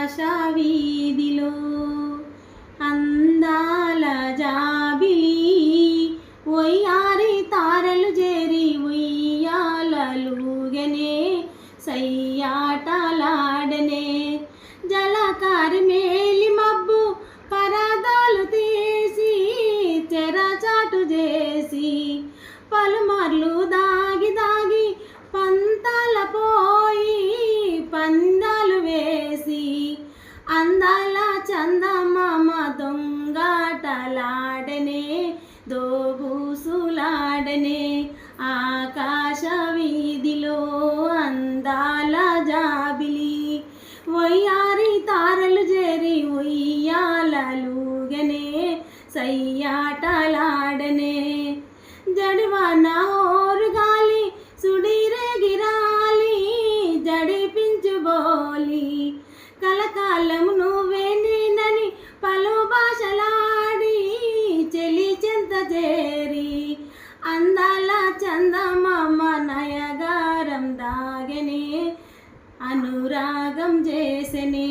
ఆకాశ వీధిలో అందాల జాబిలి ఒయ్యారి తారలు చేరి ఉయ్యాలలుగనే సయ్యాటలాడనే జలకారి మేలి మబ్బు పరదాలు తీసి చెరచాటు చేసి పలుమార్లు దాగి దాగి పంతాల పోయి పందాలు వేసి అందాల చందమామ దొంగాటలాడనే దోబూసులాడనే ఆకాశ వీధిలో అందాల జాబిలి ఒయ్యారి తారలు చేరి ఉయ్యాలలుగనే సయ్యాటలాడనే జడివాన ఓరుగాలి సుడిరే గిరాలి జడిపించుబోలి కలకాలం నువ్వే నేనని పలు భాషలాడి చెలి చెంత చేరి అందాల చందమామ నయగారం దాగనే అనురాగం చేసెనే